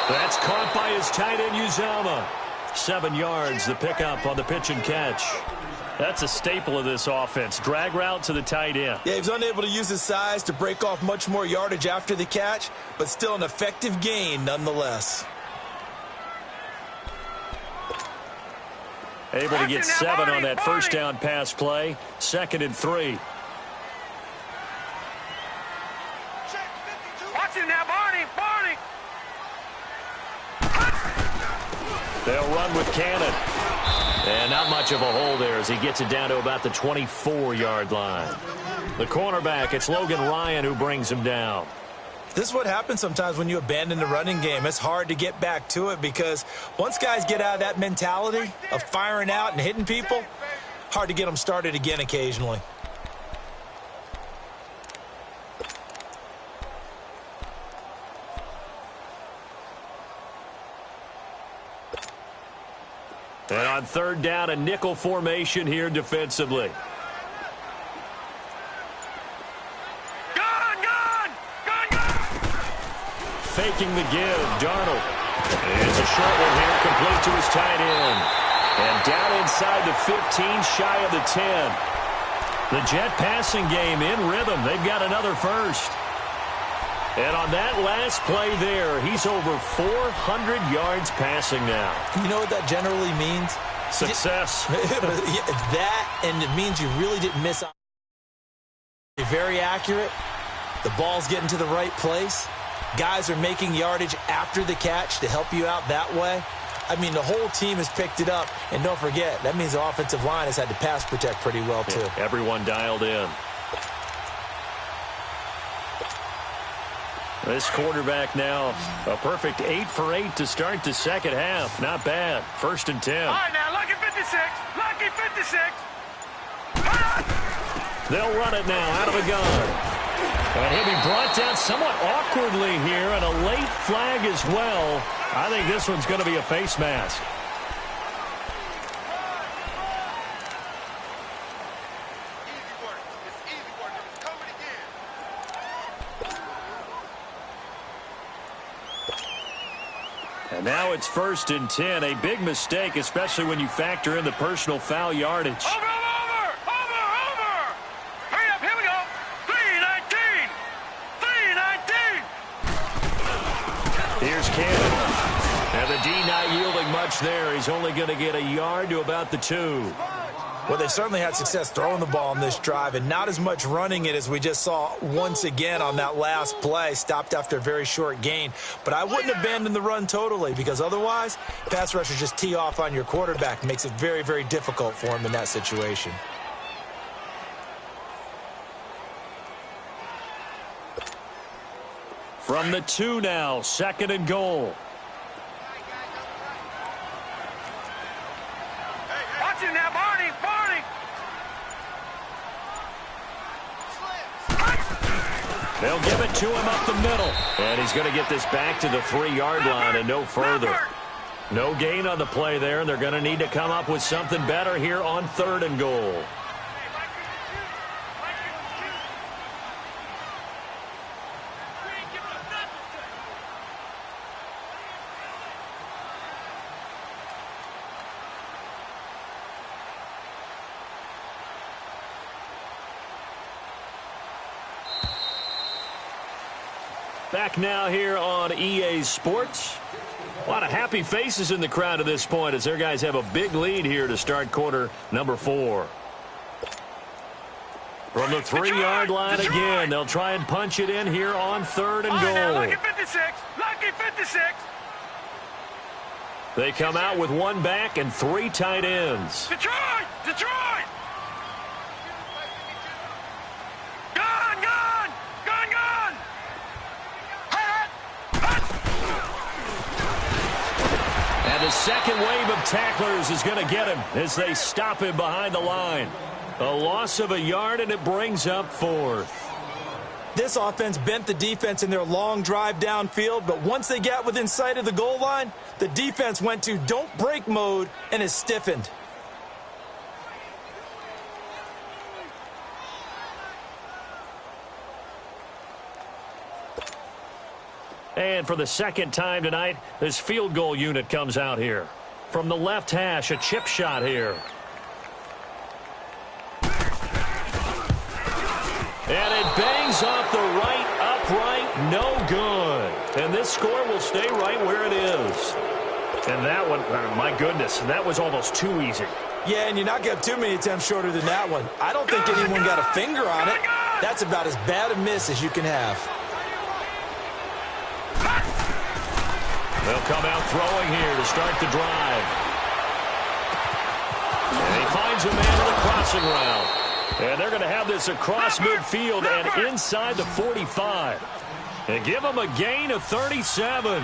That's caught by his tight end, Uzomah. 7 yards, the pickup on the pitch and catch. That's a staple of this offense. Drag route to the tight end. Yeah, he was unable to use his size to break off much more yardage after the catch, but still an effective gain nonetheless. Able to get 7 on that first down pass play. 2nd and 3. Watch him now, Barney! They'll run with Cannon. And not much of a hole there as he gets it down to about the 24-yard line. The cornerback, it's Logan Ryan who brings him down. This is what happens sometimes when you abandon the running game. It's hard to get back to it because once guys get out of that mentality of firing out and hitting people, hard to get them started again occasionally. And on 3rd down, a nickel formation here defensively. Faking the give, Darnold. It's a short one here, complete to his tight end. And down inside the 15, shy of the 10. The Jet passing game in rhythm. They've got another first. And on that last play there, he's over 400 yards passing now. You know what that generally means? Success. That, and it means you really didn't miss out. You're very accurate. The ball's getting to the right place. Guys are making yardage after the catch to help you out that way. I mean, the whole team has picked it up. And don't forget, that means the offensive line has had to pass protect pretty well, too. Yeah, everyone dialed in. This quarterback now, a perfect 8 for 8 to start the second half. Not bad. 1st and 10. All right, now, lucky 56. Lucky 56. They'll run it now out of a gun. And he'll be brought down somewhat awkwardly here, and a late flag as well. I think this one's going to be a face mask. Easy work. It's easy And now it's 1st and 10. A big mistake, especially when you factor in the personal foul yardage. Over! Hurry up, here we go. 3:19. Here's Cannon. And the D not yielding much there. He's only going to get a yard to about the 2. Well, they've certainly had success throwing the ball on this drive and not as much running it as we just saw once again on that last play. Stopped after a very short gain. But I wouldn't abandon the run totally because otherwise, pass rushers just tee off on your quarterback. Makes it very, very difficult for him in that situation. From the 2 now, 2nd and goal. Watch it now, Barney! They'll give it to him up the middle. And he's going to get this back to the 3-yard line and no further. No gain on the play there, and they're going to need to come up with something better here on 3rd and goal. Back now here on EA Sports. A lot of happy faces in the crowd at this point as their guys have a big lead here to start quarter number 4. From the 3-yard line again, they'll try and punch it in here on 3rd and goal. Lucky 56. Lucky 56. They come out with 1 back and 3 tight ends. Detroit! The second wave of tacklers is going to get him as they stop him behind the line. A loss of a yard, and it brings up 4th. This offense bent the defense in their long drive downfield, but once they got within sight of the goal line, the defense went to don't break mode and is stiffened. And for the second time tonight, this field goal unit comes out here. From the left hash, a chip shot here. And it bangs off the right upright, no good. And this score will stay right where it is. And that one, my goodness, that was almost too easy. Yeah, and you're not going to have too many attempts shorter than that one. I don't think anyone got a finger on it. That's about as bad a miss as you can have. They'll come out throwing here to start the drive. And he finds a man in the crossing route. And they're going to have this across midfield and inside the 45. And give them a gain of 37.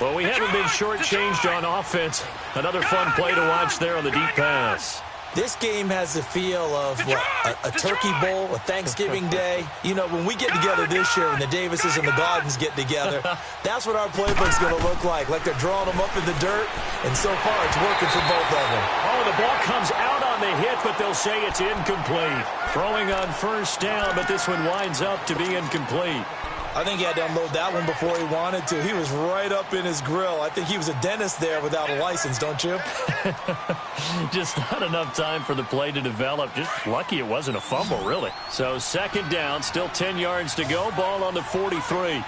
Well, we haven't been shortchanged on offense. Another fun play to watch there on the deep pass. This game has the feel of a turkey bowl, a Thanksgiving day. You know, when we get together this year, when the Davises and the Gardens get together, that's what our playbook's going to look like they're drawing them up in the dirt, and so far it's working for both of them. Oh, the ball comes out on the hit, but they'll say it's incomplete. Throwing on 1st down, but this one winds up to be incomplete. I think he had to unload that one before he wanted to. He was right up in his grill. I think he was a dentist there without a license, don't you? Just not enough time for the play to develop. Just lucky it wasn't a fumble, really. So 2nd down, still 10 yards to go. Ball on the 43.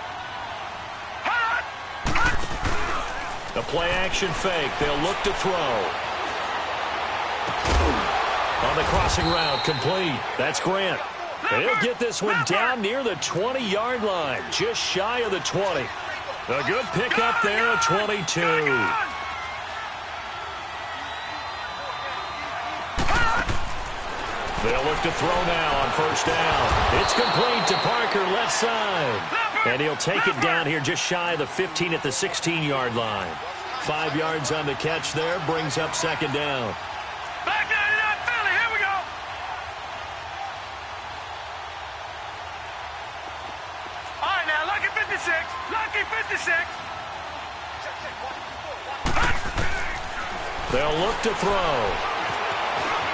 The play action fake. They'll look to throw. On the crossing route, complete. That's Grant. They'll get this one down near the 20-yard line, just shy of the 20. A good pickup there at 22. They'll look to throw now on 1st down. It's complete to Parker, left side. And he'll take it down here just shy of the 15 at the 16-yard line. 5 yards on the catch there, brings up 2nd down. Back 99, Philly, here we go. All right, now, lucky 56. Lucky 56. They'll look to throw.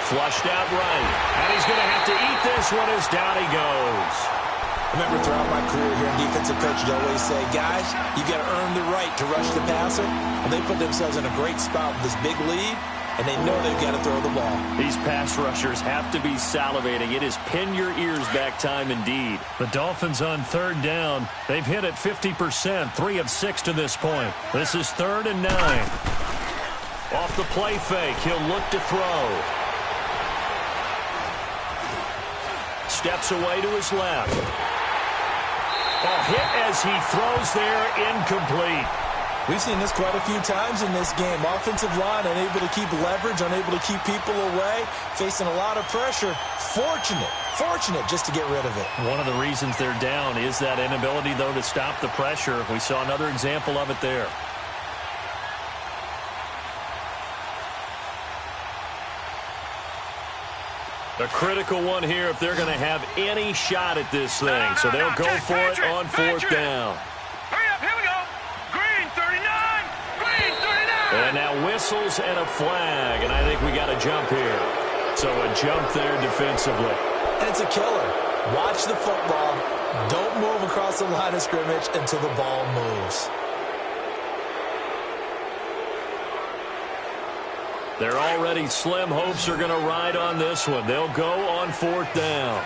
Flushed out right. And he's going to have to eat this one as down he goes. I remember throughout my career here in defensive coaches always say, guys, you got to earn the right to rush the passer. And they put themselves in a great spot with this big lead, and they know they've got to throw the ball. These pass rushers have to be salivating. It is pin your ears back time indeed. The Dolphins on third down. They've hit it 50%, 3 of 6 to this point. This is 3rd and 9. Off the play fake, he'll look to throw. Steps away to his left. A hit as he throws there, incomplete. We've seen this quite a few times in this game. Offensive line unable to keep leverage, unable to keep people away, facing a lot of pressure. Fortunate just to get rid of it. One of the reasons they're down is that inability, though, to stop the pressure. We saw another example of it there. A critical one here if they're going to have any shot at this thing. So they'll go for it on 4th down. Hurry up, here we go. Green 39. Green 39. And now whistles and a flag. And I think we got a jump here. So a jump there defensively. And it's a killer. Watch the football. Don't move across the line of scrimmage until the ball moves. They're already slim hopes are going to ride on this one. They'll go on 4th down.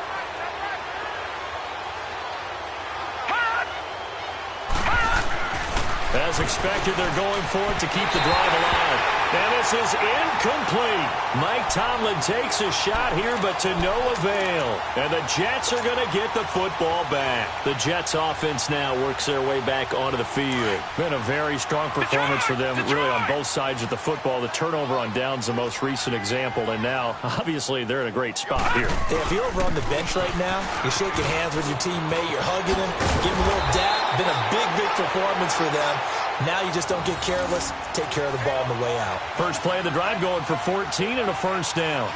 As expected, they're going for it to keep the drive alive. And this is incomplete. Mike Tomlin takes a shot here, but to no avail. And the Jets are going to get the football back. The Jets offense now works their way back onto the field. Been a very strong performance for them, really on both sides of the football. The turnover on downs the most recent example, and now, obviously, they're in a great spot here. Yeah, if you're over on the bench right now, you're shaking hands with your teammate, you're hugging him, giving him a little dap. Been a big performance for them. Now you just don't get careless. Take care of the ball on the way out. First play of the drive going for 14 and a 1st down.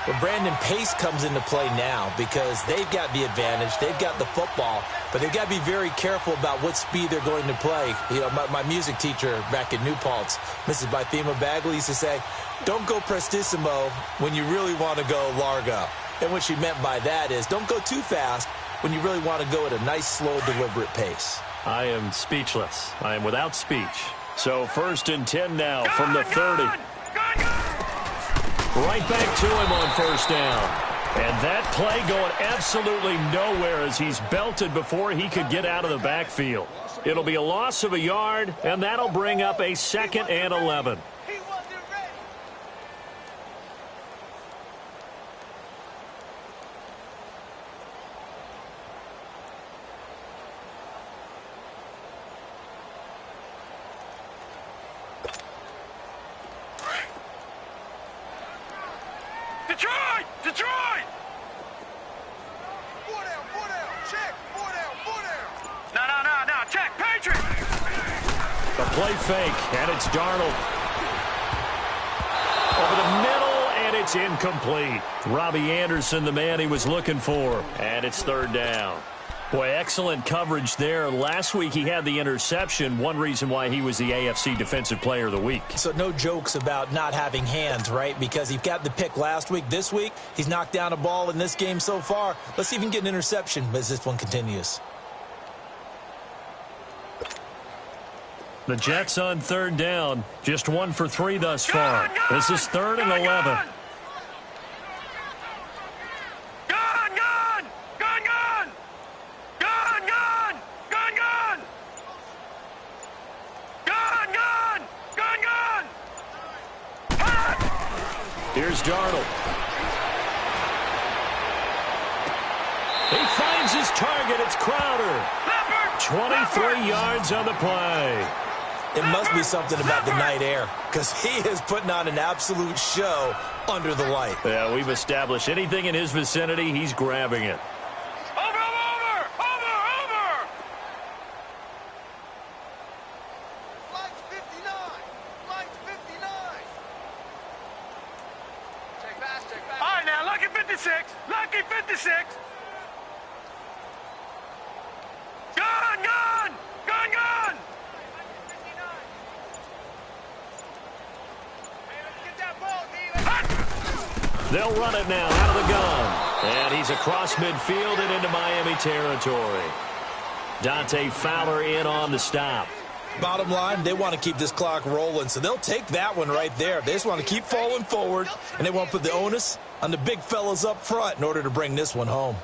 Well, Brandon, pace comes into play now because they've got the advantage. They've got the football, but they've got to be very careful about what speed they're going to play. You know, my music teacher back at New Paltz, Mrs. Bythema Bagley, used to say, don't go prestissimo when you really want to go largo. And what she meant by that is don't go too fast when you really want to go at a nice, slow, deliberate pace. I am speechless. I am without speech. So 1st and 10 now from the 30. Right back to him on 1st down. And that play going absolutely nowhere as he's belted before he could get out of the backfield. It'll be a loss of a yard, and that'll bring up a 2nd and 11. Detroit! 4 down, check, 4 down. No, check, Patriot! The play fake, and it's Darnold. Over the middle, and it's incomplete. Robbie Anderson, the man he was looking for, and it's 3rd down. Boy, excellent coverage there. Last week he had the interception, one reason why he was the AFC Defensive Player of the Week. So no jokes about not having hands, right? Because he got the pick last week. This week, he's knocked down a ball in this game so far. Let's see if he can get an interception as this one continues. The Jets on 3rd down, just 1 for 3 thus far. This is 3rd and 11. Here's Darnold. He finds his target. It's Crowder. 23 yards on the play. It must be something about the night air because he is putting on an absolute show under the light. Yeah, we've established anything in his vicinity, he's grabbing it. Over! Flight's 59. Check back. All right, now, lucky 56. Gun! They'll run it now out of the gun. And he's across midfield and into Miami territory. Dante Fowler in on the stop. Bottom line, they want to keep this clock rolling, so they'll take that one right there. They just want to keep falling forward, and they want to put the onus on the big fellas up front in order to bring this one home.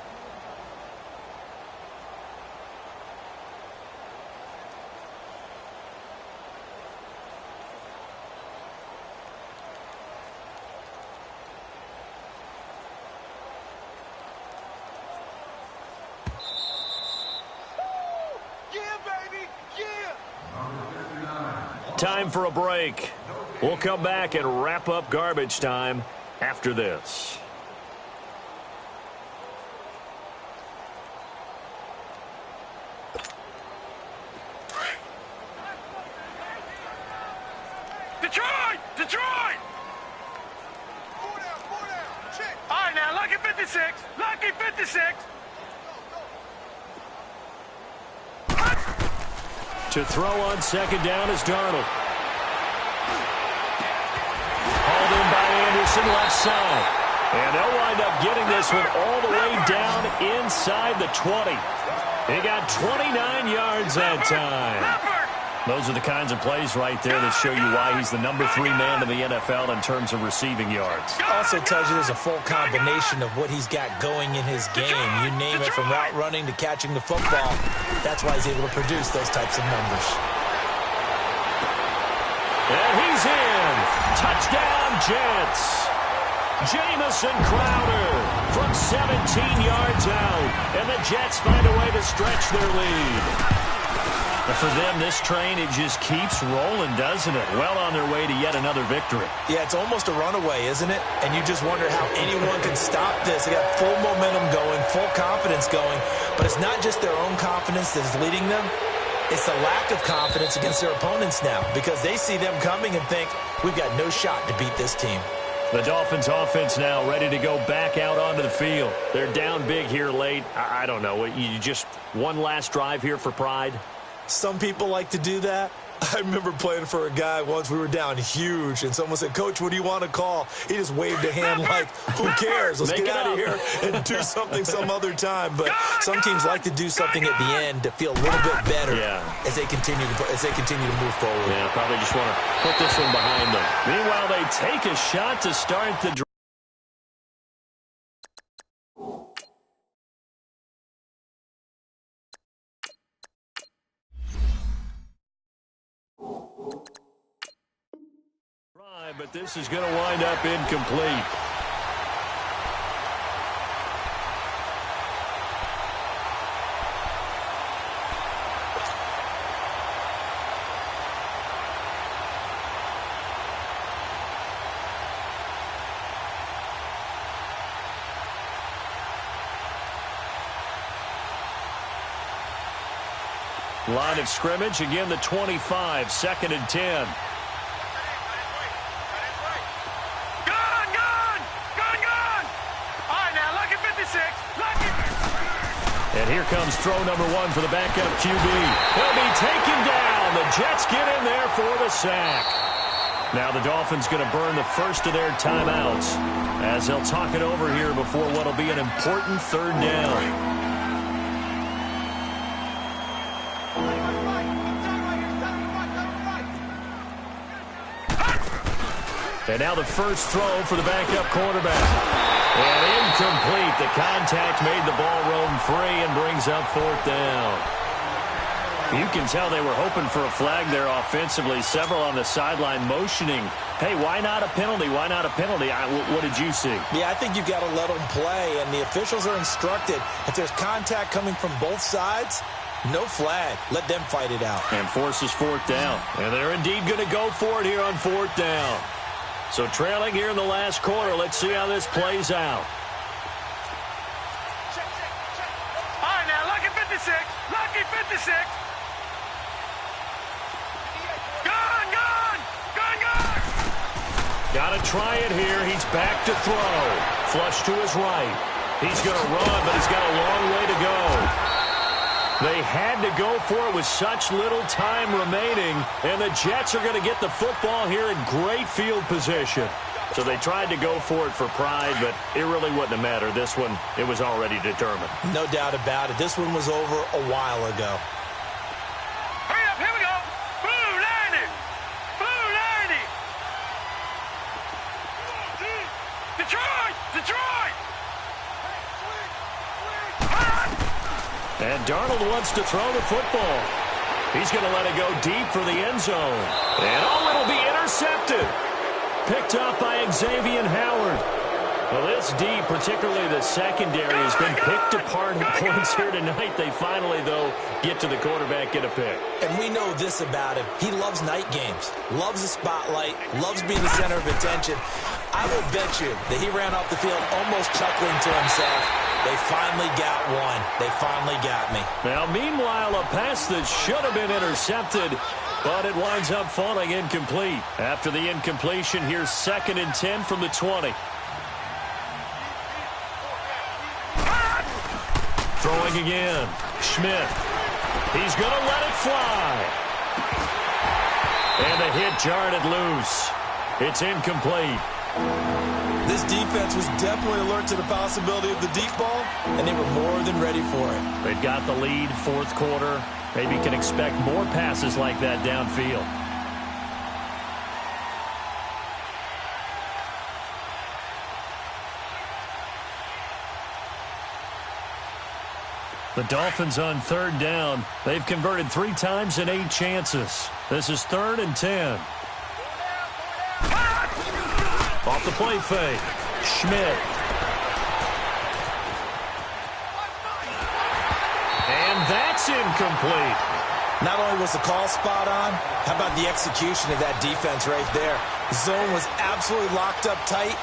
Time for a break. We'll come back and wrap up garbage time after this. Detroit! Detroit! All right, now, lucky 56. Lucky 56. To throw on second down is Darnold. Hauled in by Anderson, left side. And they'll wind up getting this one all the way down inside the 20. He got 29 yards that time. Those are the kinds of plays right there that show you why he's the number 3 man in the NFL in terms of receiving yards. Also tells you there's a full combination of what he's got going in his game. You name it, from route running to catching the football. That's why he's able to produce those types of numbers. And he's in. Touchdown, Jets. Jamison Crowder from 17 yards out. And the Jets find a way to stretch their lead. But for them, this train, it just keeps rolling, doesn't it? Well on their way to yet another victory. Yeah, it's almost a runaway, isn't it? And you just wonder how anyone can stop this. They got full momentum going, full confidence going. But it's not just their own confidence that is leading them. It's the lack of confidence against their opponents now, because they see them coming and think, we've got no shot to beat this team. The Dolphins offense now ready to go back out onto the field. They're down big here late. I don't know. You just one last drive here for pride? Some people like to do that. I remember playing for a guy once. We were down huge, and someone said, Coach, what do you want to call? He just waved a hand like, who cares? Let's get out of here and do something some other time. But some teams like to do something at the end to feel a little bit better as they continue to move forward. Yeah, probably just want to put this one behind them. Meanwhile, they take a shot to start the drive. But this is going to wind up incomplete. Line of scrimmage, again the 25, 2nd and 10. And here comes throw number 1 for the backup QB. He'll be taken down. The Jets get in there for the sack. Now the Dolphins going to burn the first of their timeouts as they'll talk it over here before what will be an important 3rd down. And now the first throw for the backup quarterback. And incomplete. The contact made the ball roam free and brings up 4th down. You can tell they were hoping for a flag there offensively. Several on the sideline motioning, hey, why not a penalty? Why not a penalty? What did you see? Yeah, I think you've got to let them play, and the officials are instructed. If there's contact coming from both sides, no flag. Let them fight it out. And forces 4th down. And they're indeed going to go for it here on 4th down. So trailing here in the last quarter. Let's see how this plays out. All right, now, lucky 56. Lucky 56. Gone, gone. Gone, gone. Got to try it here. He's back to throw. Flush to his right. He's going to run, but he's got a long way to go. They had to go for it with such little time remaining, and the Jets are going to get the football here in great field position. So they tried to go for it for pride, but it really wouldn't have mattered. This one, it was already determined. No doubt about it. This one was over a while ago. Hurry up, here we go. Blue 90. Blue 90. Detroit! Detroit! And Darnold wants to throw the football. He's going to let it go deep for the end zone. And it'll be intercepted. Picked up by Xavier Howard. Well, this D, particularly the secondary, has been picked apart at points here tonight. They finally, though, get to the quarterback, get a pick. And we know this about him. He loves night games, loves the spotlight, loves being the center of attention. I will bet you that he ran off the field almost chuckling to himself. They finally got one. They finally got me. Now, meanwhile, a pass that should have been intercepted, but it winds up falling incomplete. After the incompletion, here's 2nd and 10 from the 20. Throwing again. Schmidt. He's going to let it fly. And the hit jarred it loose. It's incomplete. This defense was definitely alert to the possibility of the deep ball, and they were more than ready for it. They've got the lead, 4th quarter. Maybe can expect more passes like that downfield. The Dolphins on 3rd down. They've converted 3 times in 8 chances. This is 3rd and 10. Off the play fake. Schmidt. And that's incomplete. Not only was the call spot on, how about the execution of that defense right there? The zone was absolutely locked up tight,